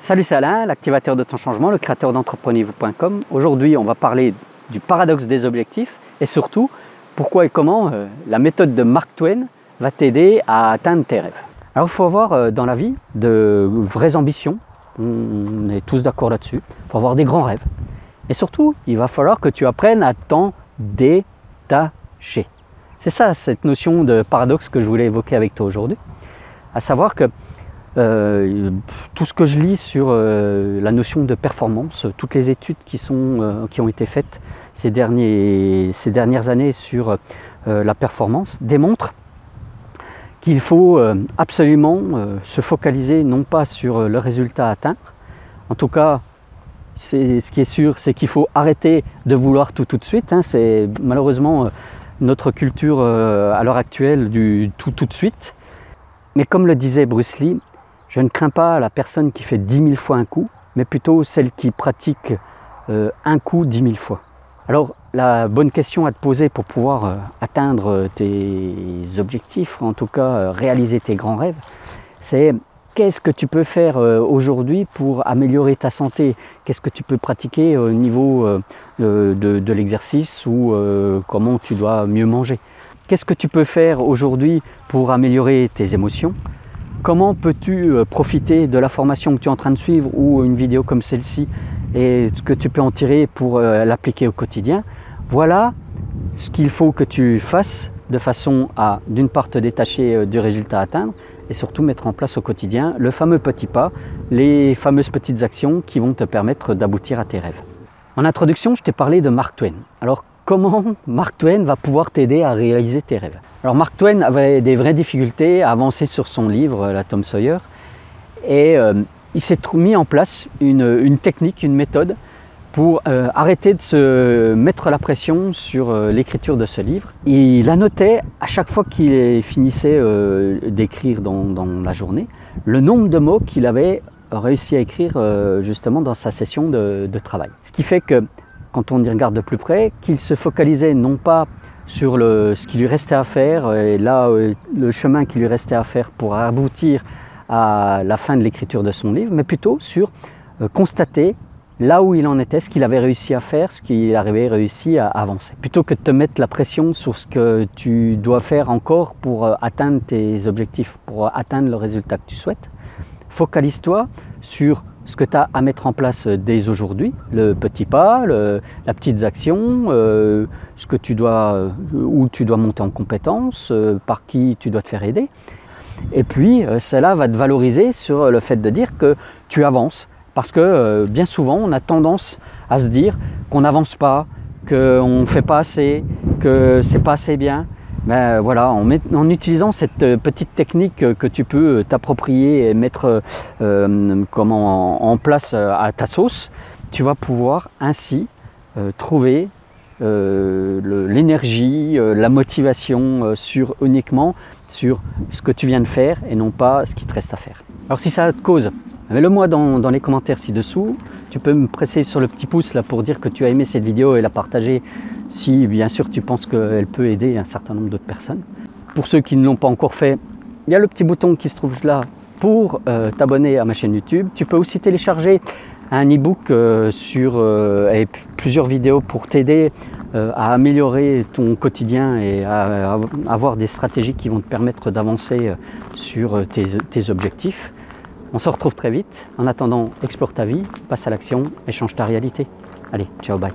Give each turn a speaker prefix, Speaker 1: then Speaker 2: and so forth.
Speaker 1: Salut, c'est Alain, l'activateur de ton changement, le créateur d'entreprenez-vous.com. Aujourd'hui, on va parler du paradoxe des objectifs et surtout pourquoi et comment la méthode de Mark Twain va t'aider à atteindre tes rêves. Alors, il faut avoir dans la vie de vraies ambitions, on est tous d'accord là-dessus. Il faut avoir des grands rêves. Et surtout, il va falloir que tu apprennes à t'en détacher. C'est ça, cette notion de paradoxe que je voulais évoquer avec toi aujourd'hui. À savoir que tout ce que je lis sur la notion de performance, toutes les études qui ont été faites ces dernières années sur la performance démontrent qu'il faut absolument se focaliser non pas sur le résultat à atteindre. En tout cas, ce qui est sûr, c'est qu'il faut arrêter de vouloir tout de suite. C'est malheureusement notre culture à l'heure actuelle du tout de suite. Mais comme le disait Bruce Lee, je ne crains pas la personne qui fait 10 000 fois un coup, mais plutôt celle qui pratique un coup 10 000 fois. Alors, la bonne question à te poser pour pouvoir atteindre tes objectifs, en tout cas réaliser tes grands rêves, c'est qu'est-ce que tu peux faire aujourd'hui pour améliorer ta santé? Qu'est-ce que tu peux pratiquer au niveau de l'exercice ou comment tu dois mieux manger? Qu'est-ce que tu peux faire aujourd'hui pour améliorer tes émotions? Comment peux-tu profiter de la formation que tu es en train de suivre ou une vidéo comme celle-ci et ce que tu peux en tirer pour l'appliquer au quotidien? Voilà ce qu'il faut que tu fasses de façon à, d'une part, te détacher du résultat à atteindre et surtout mettre en place au quotidien le fameux petit pas, les fameuses petites actions qui vont te permettre d'aboutir à tes rêves. En introduction, je t'ai parlé de Mark Twain. Alors, comment Mark Twain va pouvoir t'aider à réaliser tes rêves? Alors Mark Twain avait des vraies difficultés à avancer sur son livre, la Tom Sawyer, et il s'est mis en place une technique, une méthode pour arrêter de se mettre la pression sur l'écriture de ce livre. Il annotait à chaque fois qu'il finissait d'écrire dans la journée le nombre de mots qu'il avait réussi à écrire justement dans sa session de travail. Ce qui fait que quand on y regarde de plus près, qu'il se focalisait non pas sur ce qui lui restait à faire, et là le chemin qui lui restait à faire pour aboutir à la fin de l'écriture de son livre, mais plutôt sur constater là où il en était, ce qu'il avait réussi à faire, ce qu'il avait réussi à avancer. Plutôt que de te mettre la pression sur ce que tu dois faire encore pour atteindre tes objectifs, pour atteindre le résultat que tu souhaites, focalise-toi sur ce que tu as à mettre en place dès aujourd'hui, le petit pas, la petite action, ce que tu dois, où tu dois monter en compétence, par qui tu dois te faire aider. Et puis, cela va te valoriser sur le fait de dire que tu avances. Parce que bien souvent, on a tendance à se dire qu'on n'avance pas, qu'on ne fait pas assez, que c'est pas assez bien. Ben voilà, en utilisant cette petite technique que tu peux t'approprier et mettre en place à ta sauce, tu vas pouvoir ainsi trouver l'énergie, la motivation uniquement sur ce que tu viens de faire et non pas ce qui te reste à faire. Alors si ça te cause, mets-le moi dans les commentaires ci-dessous. Tu peux me presser sur le petit pouce là pour dire que tu as aimé cette vidéo et la partager si bien sûr tu penses qu'elle peut aider un certain nombre d'autres personnes. Pour ceux qui ne l'ont pas encore fait, il y a le petit bouton qui se trouve là pour t'abonner à ma chaîne YouTube. Tu peux aussi télécharger un e-book et plusieurs vidéos pour t'aider à améliorer ton quotidien et à avoir des stratégies qui vont te permettre d'avancer sur tes objectifs. On se retrouve très vite. En attendant, explore ta vie, passe à l'action et change ta réalité. Allez, ciao, bye.